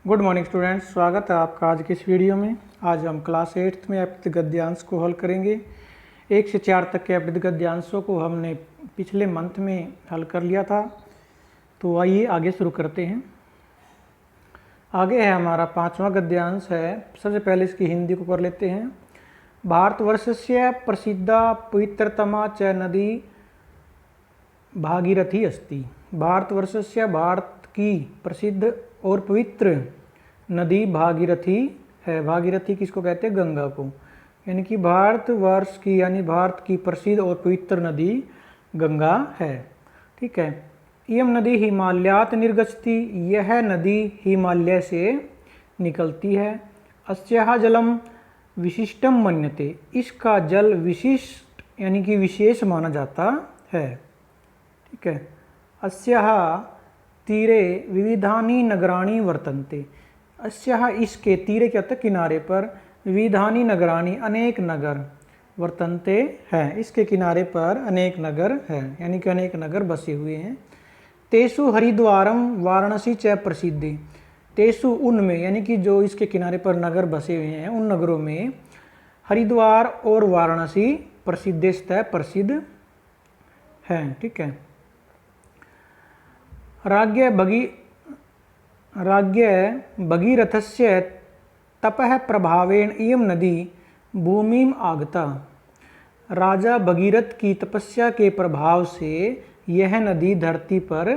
Good morning students, स्वागत है आपका आज की इस वीडियो में। आज हम क्लास 8th में अपृत गद्यांश को हल करेंगे। 1 से 4 तक के अपृत गद्यांशों को हमने पिछले मंथ में हल कर लिया था, तो आइए आगे शुरू करते हैं। आगे है हमारा 5वां गद्यांश है। सबसे पहले इसकी हिंदी को कर लेते हैं। भारतवर्षस्य प्रसिद्धा पवित्रतमा च नदी भागीरथी अस्ति। भारतवर्षस्य भारत की प्रसिद्ध और पवित्र नदी भागीरथी है। भागीरथी किसको कहते हैं? गंगा को। यानी कि भारतवर्ष की यानी भारत की प्रसिद्ध और पवित्र नदी गंगा है। ठीक है। इयम नदी हिमालयात निर्गछति। यह नदी हिमालय से निकलती है। अस्याः जलम विशिष्टम मन्यते। इसका जल विशिष्ट यानी कि विशेष माना जाता है। ठीक है। अस्याः तीरे विविधानि नगराणि वर्तन्ते। अस्याः इसके तीरे क्या होता है? किनारे पर। विविधानि नगराणि अनेक नगर वर्तन्ते हैं। इसके किनारे पर अनेक नगर हैं, यानी कि अनेक नगर बसे हुए हैं। तेषु हरिद्वारम वाराणसी च प्रसिद्धि। तेषु उनमें यानी कि जो इसके किनारे पर नगर बसे हुए हैं उन नगरों में हरिद्वार और वाराणसी प्रसिद्धस्तः प्रसिद्ध हैं। ठीक है। राज्ञ भगीरथस्य तपः प्रभावेण इयं नदी भूमिम आगता। राजा भगीरथ की तपस्या के प्रभाव से यह नदी धरती पर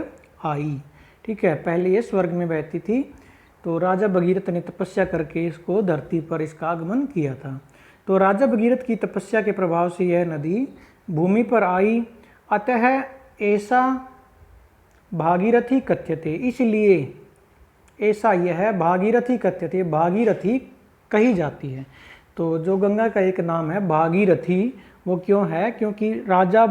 आई। ठीक है। पहले ये स्वर्ग में बहती थी, तो राजा भगीरथ ने तपस्या करके इसको धरती पर इसका आगमन किया था। तो राजा भगीरथ की तपस्या के प्रभाव से यह नदी भूमि पर आई, अतः ऐसा भागीरथी कथ्यते। इसलिए ऐसा यह भागीरथी कथ्यते, भागीरथी कही जाती है। तो जो गंगा का एक नाम है भागीरथी, वो क्यों है? क्योंकि राजा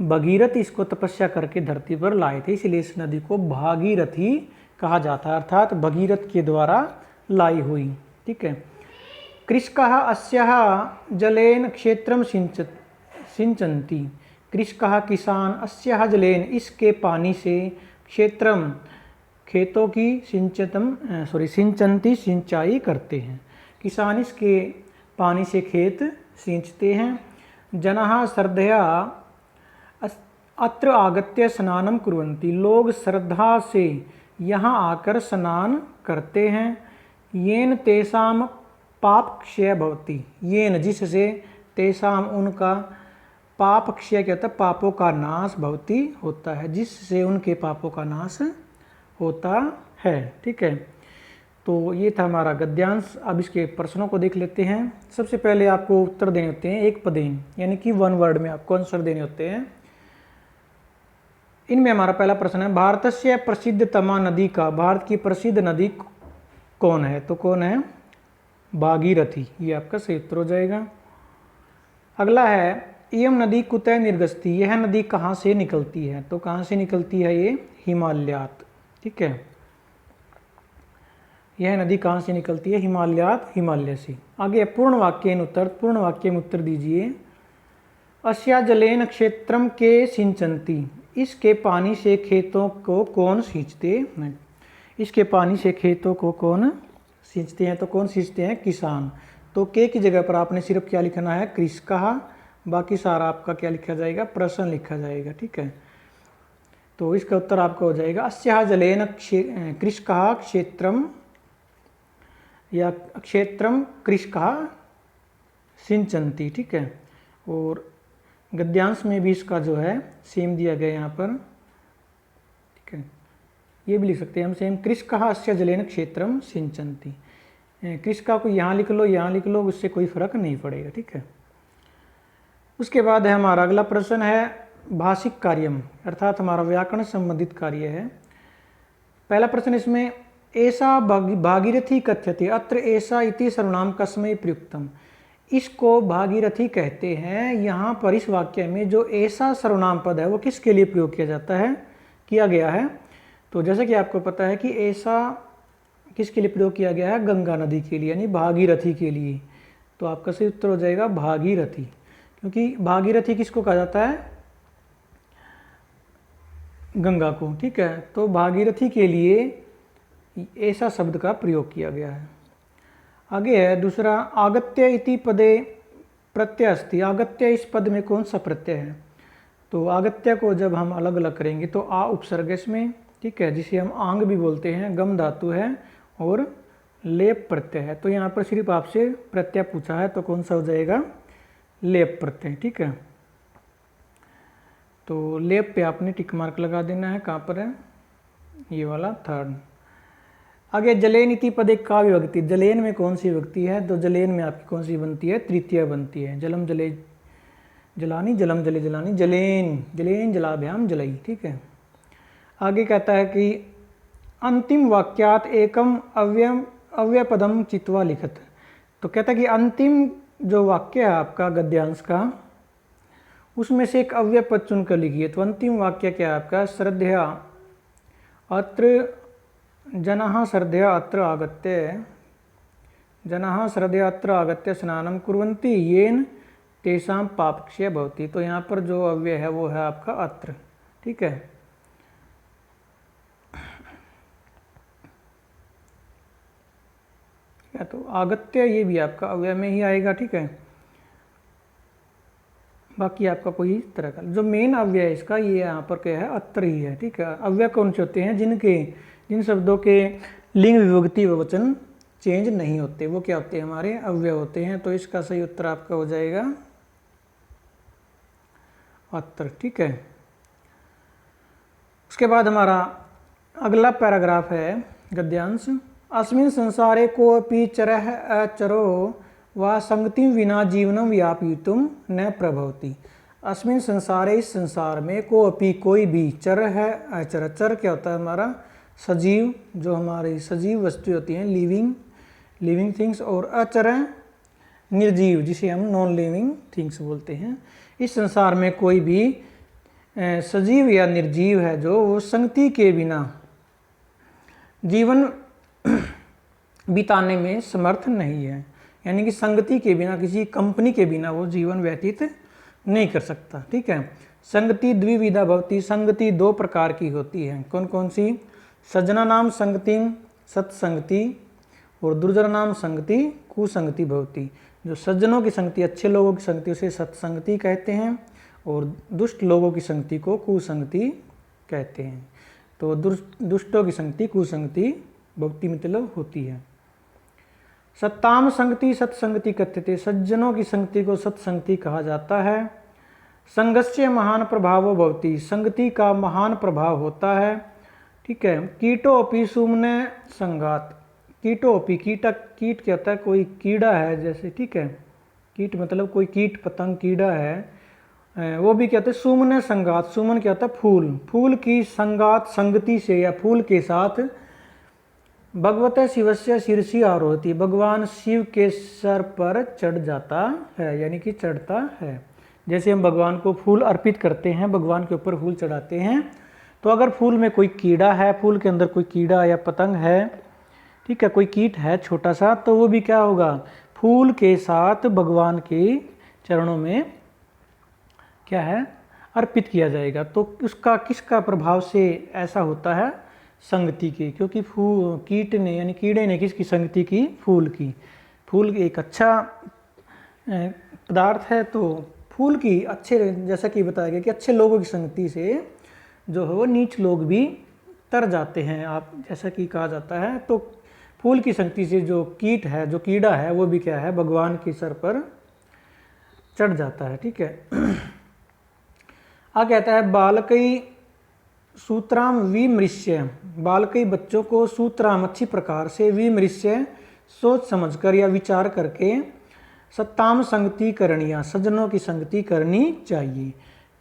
भगीरथ इसको तपस्या करके धरती पर लाए थे, इसलिए इस नदी को भागीरथी कहा जाता है, अर्थात भगीरथ के द्वारा लाई हुई। ठीक है। कृषकाः अस्याः जलेन क्षेत्रम सिंचन्ति। कृषकाः किसान अस्याः जलेन इसके पानी से क्षेत्रम खेतों की सिंचन्ति सिंचाई करते हैं। किसान इसके पानी से खेत सींचते हैं। जनाः श्रद्धया अत्र आगत्य स्नानं कुर्वन्ति। लोग श्रद्धा से यहाँ आकर स्नान करते हैं। येन तेषां पाप क्षय भवति। येन जिससे तेषां उनका पाप क्षय क्या होता है? पापों का नाश भवति होता है, जिससे उनके पापों का नाश होता है। ठीक है। तो ये था हमारा गद्यांश। अब इसके प्रश्नों को देख लेते हैं। सबसे पहले आपको उत्तर देने होते हैं एक पदेन, यानी कि वन वर्ड में आपको आंसर देने होते हैं। इनमें हमारा पहला प्रश्न है, भारतस्य प्रसिद्धतमा नदी का भारत की प्रसिद्ध नदी कौन है? तो कौन है? भागीरथी। ये आपका सही उत्तर हो जाएगा। अगला है, इयम नदी कुतः निर्गछति। यह नदी कहाँ से निकलती है? तो कहाँ से निकलती है? ये हिमालयात। ठीक है। यह नदी कहाँ से निकलती है? हिमालयात, हिमालय से। आगे पूर्ण वाक्येन उत्तर। पूर्ण वाक्य में उत्तर दीजिए। अस्या जलेन क्षेत्रम के सिंचन्ति। इसके पानी से खेतों को कौन सींचते हैं? इसके पानी से खेतों को कौन सींचते हैं? तो कौन सींचते हैं? किसान। तो के की जगह पर आपने सिर्फ क्या लिखना है? कृषकाः। बाकी सारा आपका क्या लिखा जाएगा? प्रश्न लिखा जाएगा। ठीक है। तो इसका उत्तर आपका हो जाएगा अस्याः जलेन कृषकाः क्षेत्रम या क्षेत्रम कृषकाः सिंचन्ति। ठीक है। और गद्यांश में भी इसका जो है सेम दिया गया यहाँ पर। ठीक है। ये भी लिख सकते हैं हम सेम, कृषकाः अस्या जलेन क्षेत्रम सिंचन्ति। कृषका को यहाँ लिख लो, यहाँ लिख लो, उससे कोई फर्क नहीं पड़ेगा। ठीक है। उसके बाद है हमारा अगला प्रश्न है भाषिक कार्यम, अर्थात हमारा व्याकरण संबंधित कार्य है। पहला प्रश्न इसमें, ऐसा भागीरथी कथ्यते अत्र ऐसा इति सर्वनाम कस्मै प्रयुक्तम। इसको भागीरथी कहते हैं। यहाँ पर इस वाक्य में जो ऐसा सर्वनाम पद है वो किसके लिए प्रयोग किया गया है? तो जैसे कि आपको पता है कि ऐसा किसके लिए प्रयोग किया गया है? गंगा नदी के लिए, यानी भागीरथी के लिए। तो आपका सही उत्तर हो जाएगा भागीरथी, क्योंकि भागीरथी किसको कहा जाता है? गंगा को। ठीक है। तो भागीरथी के लिए ऐसा शब्द का प्रयोग किया गया है। आगे है दूसरा, आगत्य इति पदे प्रत्यय अस्ति। आगत्य इस पद में कौन सा प्रत्यय है? तो आगत्य को जब हम अलग अलग करेंगे तो आ उपसर्ग इसमें, ठीक है, जिसे हम आंग भी बोलते हैं, गम धातु है और लेप प्रत्यय है। तो यहाँ पर सिर्फ आपसे प्रत्यय पूछा है तो कौन सा हो जाएगा? लेप प्रत्यय, ठीक है। तो लेप पे आपने टिक मार्क लगा देना है। कहाँ पर है? ये वाला थर्ड। आगे जलेन इति पदे का विभक्ति। जलेन में कौन सी विभक्ति है? तो जलेन में आपकी कौन सी बनती है? तृतीय बनती है। जलम जले जलानी, जलम जले जलानी, जलेन जलेन जलाभ्याम जलई, ठीक है। आगे कहता है कि अंतिम वाक्यात एकम अव्यपदम चित्वा लिखत। तो कहता है कि अंतिम जो वाक्य है आपका गद्यांश का, उसमें से एक अव्यय पद चुनकर लिखिए। तो अंतिम वाक्य क्या है आपका? श्रद्धया अत्र जनः श्रद्धया अत्र आगत्य, जनः श्रद्धया अत्र आगत्य स्नानं कुर्वन्ति येन तेषां पापक्षय भवति। तो यहाँ पर जो अव्यय है वो है आपका अत्र, ठीक है। या तो आगत्य ये भी आपका अव्यय में ही आएगा, ठीक है। बाकी आपका कोई इस तरह का जो मेन अव्यय है इसका, ये यहाँ पर क्या है? अत्र ही है, ठीक है। अव्यय कौन से होते हैं? जिन शब्दों के लिंग विभक्ति व वचन चेंज नहीं होते, वो क्या होते हैं? हमारे अव्यय होते हैं। तो इसका सही उत्तर आपका हो जाएगा अत्र, ठीक है। उसके बाद हमारा अगला पैराग्राफ है गद्यांश। अस्मिन् संसारे कोऽपि चरः अचरो वा संगतिं विना जीवनं व्यापयितुं न प्रभवति। अस्मिन् संसारे, इस संसार में, कोऽपि कोई भी, चर है अचर। चर क्या होता है? हमारा सजीव, जो हमारी सजीव वस्तु होती हैं, लिविंग थिंग्स, और अचर निर्जीव, जिसे हम नॉन लिविंग थिंग्स बोलते हैं। इस संसार में कोई भी सजीव या निर्जीव है जो वो संगति के बिना जीवन बिताने में समर्थ नहीं है, यानी कि संगति के बिना, किसी कंपनी के बिना वो जीवन व्यतीत नहीं कर सकता, ठीक है। संगति द्विविधा भवति। संगति दो प्रकार की होती है। कौन कौन सी? सज्जना नाम संगतिम सत्संगति, और दुर्जन नाम संगति कुसंगति भवति। जो सज्जनों की संगति, अच्छे लोगों की संगति, उसे सत्संगति कहते हैं, और दुष्ट लोगों की संगति को कुसंगति कहते हैं। तो दुष्टों की संगति कुसंगति भक्ति मतलब होती है। सत्ताम संगति सत्संगति कथ्यते। सज्जनों की संगति को सत्संगति कहा जाता है। संगस्य महान प्रभावो भवति। संगति का महान प्रभाव होता है, ठीक है। कीटोपि सुमने संगात। कीटोपि, कीट क्या होता है? कोई कीड़ा है जैसे, ठीक है। कीट मतलब कोई कीट पतंग कीड़ा है, वो भी कहते हैं सुमन संगात। सुमन क्या होता है? फूल। फूल की संगात, संगति से या फूल के साथ भगवते शिवस्य शीर्षि आरोहति। भगवान शिव के सर पर चढ़ जाता है, यानी कि चढ़ता है। जैसे हम भगवान को फूल अर्पित करते हैं, भगवान के ऊपर फूल चढ़ाते हैं, तो अगर फूल में कोई कीड़ा है, फूल के अंदर कोई कीड़ा या पतंग है, ठीक है, कोई कीट है छोटा सा, तो वो भी क्या होगा? फूल के साथ भगवान के चरणों में क्या है? अर्पित किया जाएगा। तो उसका किसका प्रभाव से ऐसा होता है? संगति की। क्योंकि कीट ने, यानी कीड़े ने किसकी संगति की? फूल की। फूल एक अच्छा पदार्थ है, तो फूल की अच्छे, जैसा कि बताया गया कि अच्छे लोगों की संगति से जो है वो नीच लोग भी तर जाते हैं, आप जैसा कि कहा जाता है। तो फूल की संगति से जो कीट है, जो कीड़ा है, वो भी क्या है? भगवान के सर पर चढ़ जाता है, ठीक है। आगे कहता है बालकई सूत्राम विमृश्य। बालकई बच्चों को सूत्राम अच्छी प्रकार से, विमृश्य सोच समझकर या विचार करके, सत्ताम संगति करनिया सज्जनों की संगति करनी चाहिए।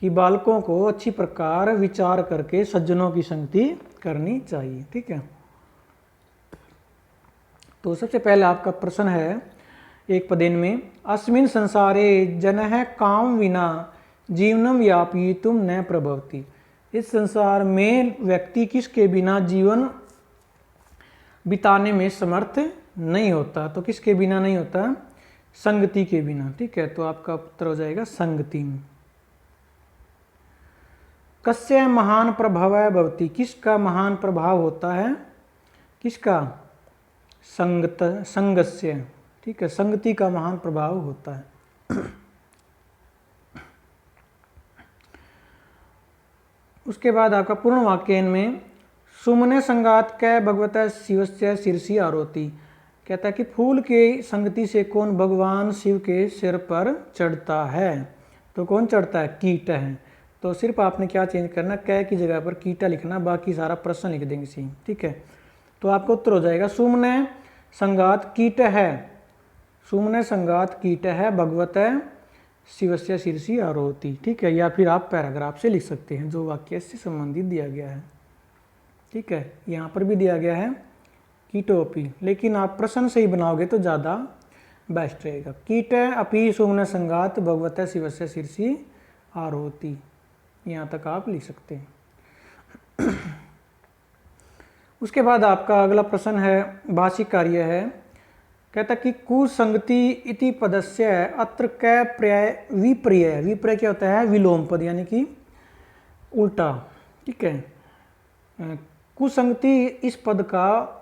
कि बालकों को अच्छी प्रकार विचार करके सज्जनों की संगति करनी चाहिए, ठीक है। तो सबसे पहले आपका प्रश्न है एक पदेन में, अस्मिन् संसारे जनः काम विना जीवनम व्यापयितुं न प्रभवति। इस संसार में व्यक्ति किसके बिना जीवन बिताने में समर्थ नहीं होता। तो किसके बिना नहीं होता? संगति के बिना, ठीक है। तो आपका उत्तर हो जाएगा संगति। कस्य महान प्रभाव भवति। किसका महान प्रभाव होता है? किसका? संगत, संगस्य, ठीक है, संगति का महान प्रभाव होता है। उसके बाद आपका पूर्ण वाक्य में सुमने संगात कै भगवता शिवस्य शीर्षि आरोती, कहता है कि फूल के संगति से कौन भगवान शिव के सिर पर चढ़ता है? तो कौन चढ़ता है? कीट है। तो सिर्फ आपने क्या चेंज करना, कै की जगह पर कीटा लिखना, बाकी सारा प्रश्न लिख देंगे सी, ठीक है। तो आपको उत्तर हो जाएगा सुमने संगात कीट है, सुमने संगात कीट है भगवत शिवस्य शीर्षि आरोती, ठीक है। या फिर आप पैराग्राफ से लिख सकते हैं जो वाक्य से संबंधित दिया गया है, ठीक है। यहाँ पर भी दिया गया है कीटोपी, लेकिन आप प्रश्न से ही बनाओगे तो ज़्यादा बेस्ट रहेगा। कीट अपि सुमन संगात भगवत शिवस्य शीर्षि आरोती, यहाँ तक आप लिख सकते हैं। उसके बाद आपका अगला प्रश्न है, भाषिक कार्य है, कहता कि कुसंगति इति पदस्य अत्र कै पर्याय विपर्य, विपर्य क्या होता है? विलोम पद, यानी कि उल्टा, ठीक है। कुसंगति इस पद का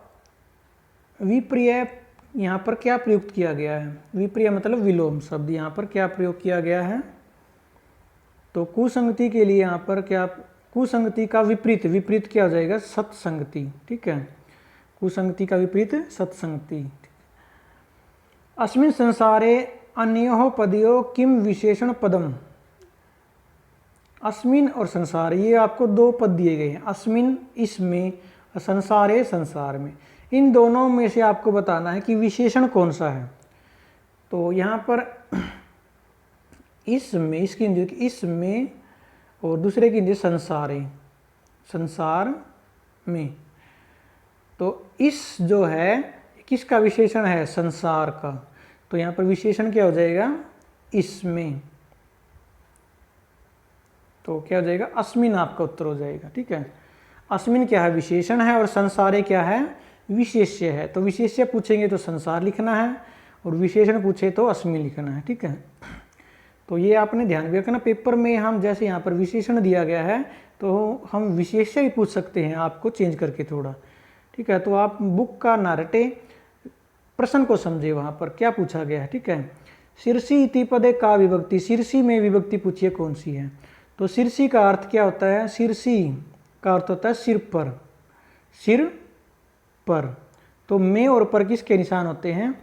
विपर्य यहाँ पर क्या प्रयुक्त किया गया है? विपर्य मतलब विलोम शब्द, यहाँ पर क्या प्रयोग किया गया है? तो कुसंगति के लिए यहाँ पर क्या, कुसंगति का विपरीत, विपरीत क्या हो जाएगा? सत्संगति, ठीक है। कुसंगति का विपरीत सत्संगति। अस्मिन् संसारे अन्योः पदयोः किम विशेषण पदम, अस्मिन और संसार, ये आपको दो पद दिए गए हैं, अस्मिन इसमें, संसारे संसार में, इन दोनों में से आपको बताना है कि विशेषण कौन सा है। तो यहाँ पर इसमें, इसकी इसमें, और दूसरे की संसारे, संसार में। तो इस जो है किसका विशेषण है? संसार का। तो यहाँ पर विशेषण क्या हो जाएगा? इसमें। तो क्या हो जाएगा? अस्मिन आपका उत्तर हो जाएगा, ठीक है। अस्मिन क्या है? विशेषण है, और संसारे क्या है? विशेष्य है। तो विशेष्य पूछेंगे तो संसार लिखना है, और विशेषण पूछे तो अस्मिन लिखना है, ठीक है। तो ये आपने ध्यान भी रखना, पेपर में हम जैसे यहाँ पर विशेषण दिया गया है तो हम विशेष्य ही पूछ सकते हैं आपको चेंज करके थोड़ा, ठीक है। तो आप बुक का ना रटे, प्रश्न को समझे, वहाँ पर क्या पूछा गया है, ठीक है। शीर्षि इति पदे का विभक्ति, शीर्षि में विभक्ति पूछिए कौन सी है। तो शीर्षि का अर्थ क्या होता है? शीर्षि का अर्थ होता है सिर पर, सिर पर। तो में और पर किसके निशान होते हैं?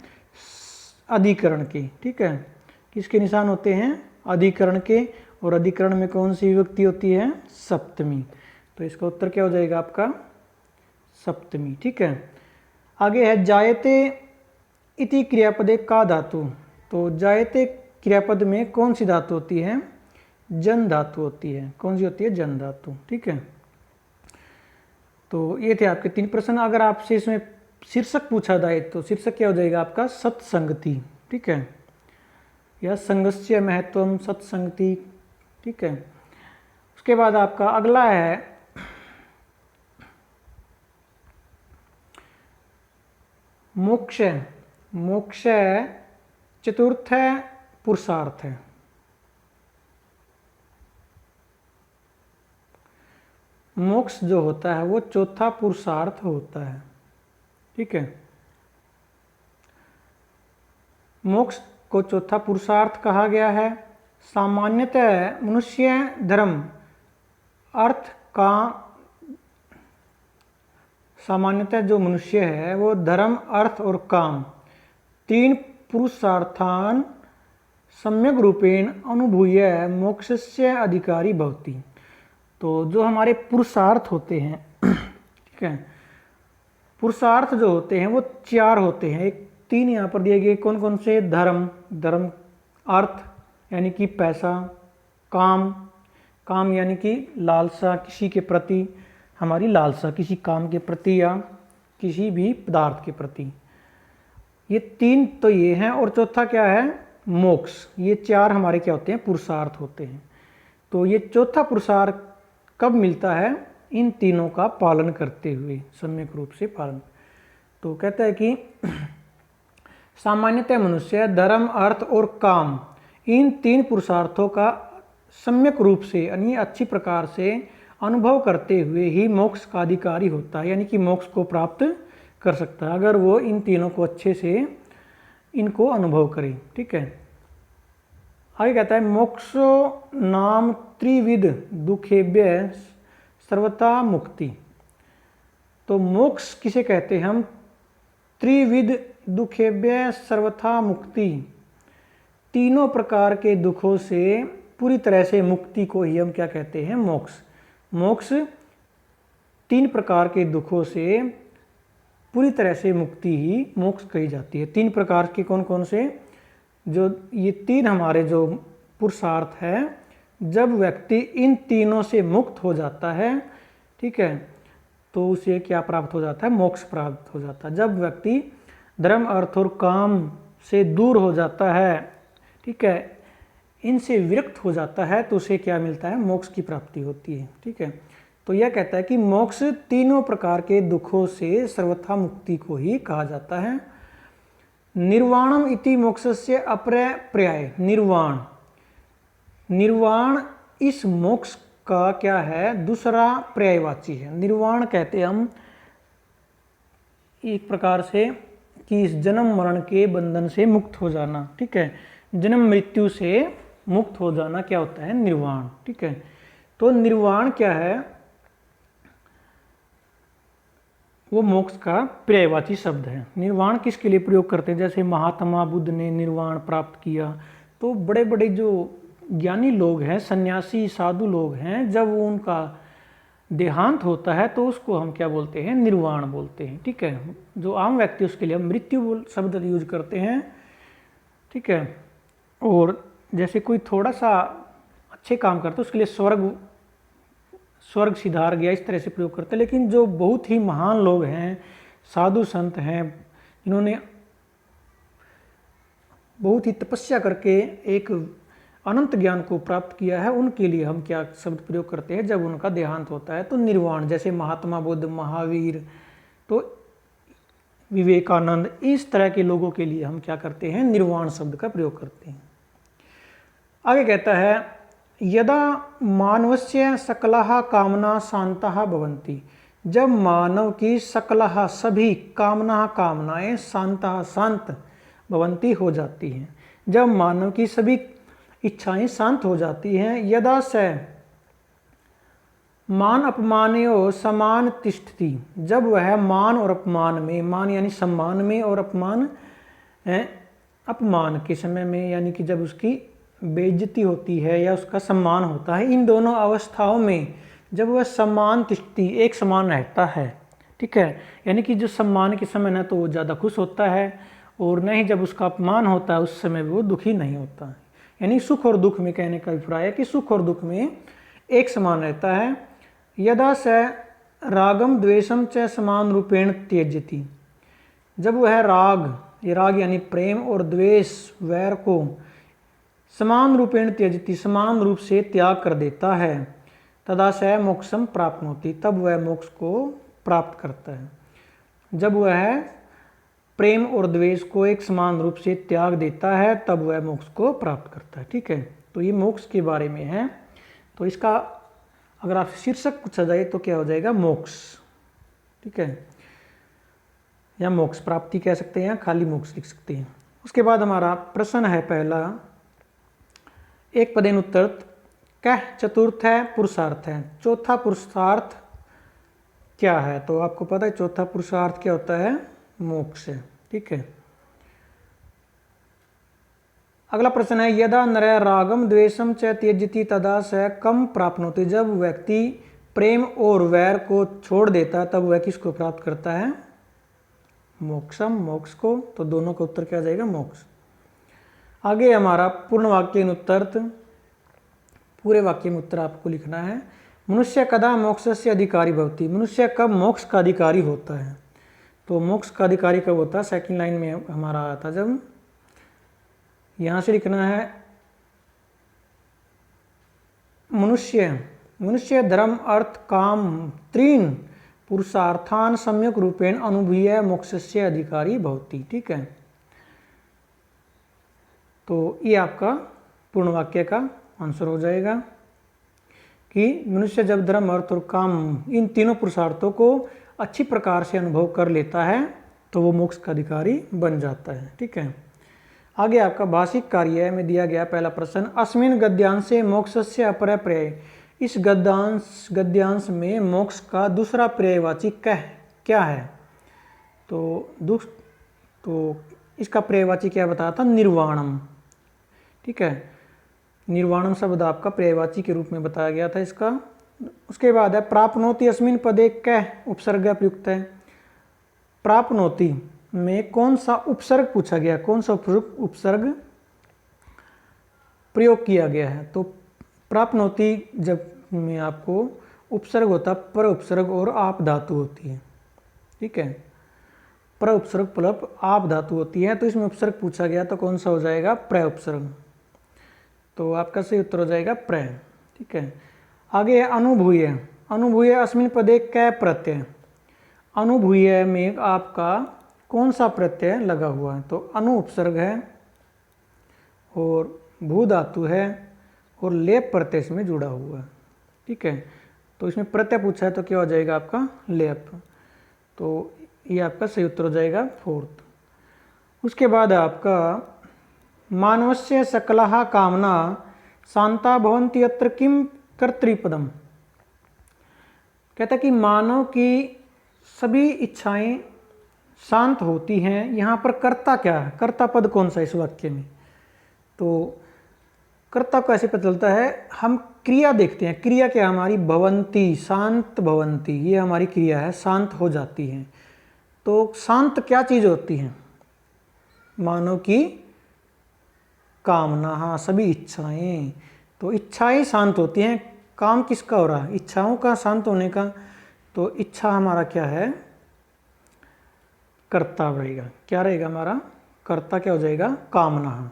अधिकरण के, ठीक है। किसके निशान होते हैं? अधिकरण के, और अधिकरण में कौन सी विभक्ति होती है? सप्तमी। तो इसका उत्तर क्या हो जाएगा आपका? सप्तमी, ठीक है। आगे है जायते इति क्रियापदे का धातु। तो जायते क्रियापद में कौन सी धातु होती है? जन धातु होती है। कौन सी होती है? जन धातु, ठीक है। तो ये थे आपके 3 प्रश्न। अगर आपसे इसमें शीर्षक पूछा जाए तो शीर्षक क्या हो जाएगा आपका? सत्संगति, ठीक है, या संगस्य महत्वम सत्संगति, ठीक है। उसके बाद आपका अगला है मोक्ष। मोक्ष चतुर्थ पुरुषार्थ है। मोक्ष जो होता है वो चौथा पुरुषार्थ होता है, ठीक है। मोक्ष को चौथा पुरुषार्थ कहा गया है। सामान्यतः मनुष्य धर्म अर्थ का, सामान्यतः जो मनुष्य है वो धर्म अर्थ और काम 3 पुरुषार्थान सम्यक रूपेण अनुभूय मोक्षस्य अधिकारी भवति। तो जो हमारे पुरुषार्थ होते हैं, ठीक है, पुरुषार्थ जो होते हैं वो 4 होते हैं। एक 3 यहाँ पर दिए गए, कौन कौन से? धर्म, धर्म, अर्थ यानी कि पैसा, काम, काम यानी कि लालसा, किसी के प्रति हमारी लालसा, किसी काम के प्रति या किसी भी पदार्थ के प्रति। ये 3 तो ये हैं, और चौथा क्या है? मोक्ष। ये 4 हमारे क्या होते हैं? पुरुषार्थ होते हैं। तो ये चौथा पुरुषार्थ कब मिलता है? इन तीनों का पालन करते हुए, सम्यक रूप से पालन। तो कहता है कि सामान्यतः मनुष्य धर्म अर्थ और काम इन 3 पुरुषार्थों का सम्यक रूप से यानी अच्छी प्रकार से अनुभव करते हुए ही मोक्ष का अधिकारी होता है, यानी कि मोक्ष को प्राप्त कर सकता है अगर वो इन तीनों को अच्छे से इनको अनुभव करे। ठीक है, आगे कहता है मोक्षो नाम त्रिविध दुखेभ्य सर्वथा मुक्ति। तो मोक्ष किसे कहते हैं हम? त्रिविध दुखेभ्य सर्वथा मुक्ति, तीनों प्रकार के दुखों से पूरी तरह से मुक्ति को ही हम क्या कहते हैं? मोक्ष। मोक्ष तीन प्रकार के दुखों से पूरी तरह से मुक्ति ही मोक्ष कही जाती है। तीन प्रकार के कौन कौन से? जो ये तीन हमारे जो पुरुषार्थ है, जब व्यक्ति इन तीनों से मुक्त हो जाता है, ठीक है, तो उसे क्या प्राप्त हो जाता है? मोक्ष प्राप्त हो जाता है। जब व्यक्ति धर्म अर्थ और काम से दूर हो जाता है, ठीक है, इनसे विरक्त हो जाता है, तो उसे क्या मिलता है? मोक्ष की प्राप्ति होती है। ठीक है, तो यह कहता है कि मोक्ष तीनों प्रकार के दुखों से सर्वथा मुक्ति को ही कहा जाता है। निर्वाणम इति मोक्षस्य अपरे पर्याय। निर्वाण, निर्वाण इस मोक्ष का क्या है? दूसरा पर्यायवाची है। निर्वाण कहते हैं हम एक प्रकार से कि इस जन्म मरण के बंधन से मुक्त हो जाना। ठीक है, जन्म मृत्यु से मुक्त हो जाना क्या होता है? निर्वाण। ठीक है, तो निर्वाण क्या है? वो मोक्ष का पर्यायवाची शब्द है। निर्वाण किसके लिए प्रयोग करते हैं? जैसे महात्मा बुद्ध ने निर्वाण प्राप्त किया, तो बड़े बड़े जो ज्ञानी लोग हैं, सन्यासी साधु लोग हैं, जब वो उनका देहांत होता है तो उसको हम क्या बोलते हैं? निर्वाण बोलते हैं। ठीक है, जो आम व्यक्ति उसके लिए हम मृत्यु शब्द यूज करते हैं। ठीक है, और जैसे कोई थोड़ा सा अच्छे काम करता है उसके लिए स्वर्ग सिधार गया, इस तरह से प्रयोग करते हैं। लेकिन जो बहुत ही महान लोग हैं, साधु संत हैं, इन्होंने बहुत ही तपस्या करके एक अनंत ज्ञान को प्राप्त किया है, उनके लिए हम क्या शब्द प्रयोग करते हैं? जब उनका देहांत होता है तो निर्वाण। जैसे महात्मा बुद्ध, महावीर, तो विवेकानंद, इस तरह के लोगों के लिए हम क्या करते हैं? निर्वाण शब्द का प्रयोग करते हैं। आगे कहता है यदा मानवस्य सकलः कामना शांतः भवन्ति। जब मानव की सकलः सभी कामनाएं शांतः शांत भवन्ति हो जाती हैं, जब मानव की सभी इच्छाएं शांत हो जाती हैं, यदा से मान अपमानयो समान तिष्ठति। जब वह मान और अपमान में, मान यानी सम्मान में और अपमान के समय में, यानी कि जब उसकी बेइज्जती होती है या उसका सम्मान होता है, इन दोनों अवस्थाओं में जब वह सम्मान तिष्ठति, एक समान रहता है। ठीक है, यानी कि जो सम्मान के समय न तो वो ज़्यादा खुश होता है और न ही जब उसका अपमान होता है उस समय वो दुखी नहीं होता है। यानी सुख और दुख में, कहने का अभिप्राय है कि सुख और दुख में एक समान रहता है। यदा से रागम द्वेषम च समान रूपेण त्यजति। जब वह राग, ये राग यानी प्रेम और द्वेष, वैर को समान रूपेण त्यजति, समान रूप से त्याग कर देता है, तदा से मोक्षम प्राप्त होती, तब वह मोक्ष को प्राप्त करता है। जब वह प्रेम और द्वेष को एक समान रूप से त्याग देता है तब वह मोक्ष को प्राप्त करता है। ठीक है, तो ये मोक्ष के बारे में है। तो इसका अगर आपसे शीर्षक पूछा जाए तो क्या हो जाएगा? मोक्ष। ठीक है, या मोक्ष प्राप्ति कह सकते हैं या खाली मोक्ष लिख सकते हैं। उसके बाद हमारा प्रश्न है पहला, एक पदेन उत्तर कह चतुर्थ है पुरुषार्थ है। चौथा पुरुषार्थ क्या है? तो आपको पता है चौथा पुरुषार्थ क्या होता है? मोक्ष है। ठीक है, अगला प्रश्न है यदा नर रागम द्वेषम च त्यजति तदा स कम प्राप्नोति। जब व्यक्ति प्रेम और वैर को छोड़ देता है तब वह किसको प्राप्त करता है? मोक्षम, मोक्ष को। तो दोनों का उत्तर क्या आ जाएगा? मोक्ष। आगे हमारा पूर्ण वाक्य उत्तरार्थ, पूरे वाक्य में उत्तर आपको लिखना है। मनुष्य कदा मोक्ष से अधिकारी भवति। मनुष्य कब मोक्ष का अधिकारी होता है? तो मोक्ष का अधिकारी कब होता है? सेकंड लाइन में हमारा आया था, जब यहाँ से लिखना है मनुष्य धर्म अर्थ काम त्रीन पुरुषार्थान सम्यक रूपेण अनुभूय मोक्षस्य अधिकारी भवति। ठीक है, तो ये आपका पूर्ण वाक्य का आंसर हो जाएगा कि मनुष्य जब धर्म अर्थ और काम, इन तीनों पुरुषार्थों को अच्छी प्रकार से अनुभव कर लेता है तो वो मोक्ष का अधिकारी बन जाता है। ठीक है, आगे आपका भाषिक कार्य में दिया गया पहला प्रश्न, अस्मिन गद्यांशे मोक्षस्य अपरः पर्याय। इस गद्यांश में मोक्ष का दूसरा पर्यायवाची क्या है? तो इसका पर्यायवाची क्या बताया था? निर्वाणम। ठीक है, निर्वाणम शब्द आपका पर्यायवाची के रूप में बताया गया था इसका। उसके बाद है प्राप्नोति अस्मिन पदे कः उपसर्ग प्रयुक्त है। प्राप्नोति में कौन सा उपसर्ग पूछा गया, कौन सा उपसर्ग प्रयोग किया गया है? तो प्राप्नोति जब में आपको उपसर्ग होता है पर उपसर्ग और आप धातु होती है। ठीक है, पर उपसर्ग प्लस आप धातु होती है, तो इसमें उपसर्ग पूछा गया तो कौन सा हो जाएगा? प्र उपसर्ग। तो आपका सही उत्तर हो जाएगा प्र। ठीक है, आगे है अनुभूय। अनुभूय अस्मिन पदे कै प्रत्यय। अनुभूय में आपका कौन सा प्रत्यय लगा हुआ है? तो अनु उपसर्ग है और भू धातु है और लेप प्रत्यय इसमें जुड़ा हुआ है। ठीक है, तो इसमें प्रत्यय पूछा है तो क्या हो जाएगा आपका? लेप। तो ये आपका सही उत्तर हो जाएगा फोर्थ। उसके बाद आपका मानवस्य सकलः कामना शांता भवन्ति अत्र किम कर्तृपदम। कहता है कि मानव की सभी इच्छाएं शांत होती हैं, यहाँ पर कर्ता क्या है? कर्ता पद कौन सा इस वाक्य में? तो कर्ता को ऐसे पता चलता है, हम क्रिया देखते हैं। क्रिया क्या हमारी? भवंती, शांत भवंती, ये हमारी क्रिया है, शांत हो जाती है। तो शांत क्या चीज़ होती है? मानव की कामना, हाँ सभी इच्छाएं। तो इच्छाएं शांत होती हैं। काम किसका हो रहा है? इच्छाओं का शांत होने का। तो इच्छा हमारा क्या है? कर्ता रहेगा। क्या रहेगा हमारा? कर्ता क्या हो जाएगा? कामना।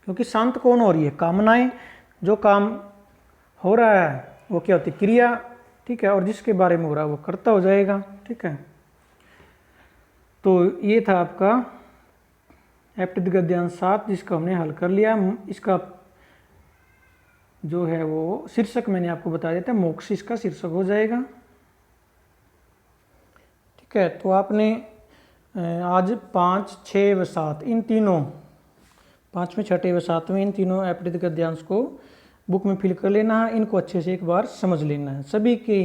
क्योंकि शांत कौन हो रही है? कामनाएं। जो काम हो रहा है वो क्या होती है? क्रिया। ठीक है, और जिसके बारे में हो रहा है वो कर्ता हो जाएगा। ठीक है, तो ये था आपका एप्टित गद्यांश 7 जिसका हमने हल कर लिया। इसका जो है वो शीर्षक मैंने आपको बता दिया था, मोक्ष इसका शीर्षक हो जाएगा। ठीक है, तो आपने आज 5, 6 व 7 इन तीनों 5वें, 6वें व 7वें इन तीनों एप्टित गद्यांश को बुक में फिल कर लेना है। इनको अच्छे से एक बार समझ लेना है। सभी के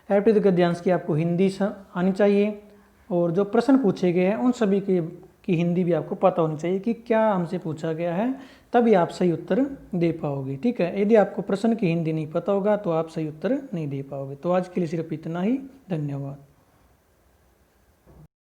एप्टित गद्यांश की आपको हिंदी आनी चाहिए और जो प्रश्न पूछे गए हैं उन सभी की हिंदी भी आपको पता होनी चाहिए कि क्या हमसे पूछा गया है, तभी आप सही उत्तर दे पाओगे। ठीक है, यदि आपको प्रश्न की हिंदी नहीं पता होगा तो आप सही उत्तर नहीं दे पाओगे। तो आज के लिए सिर्फ इतना ही। धन्यवाद।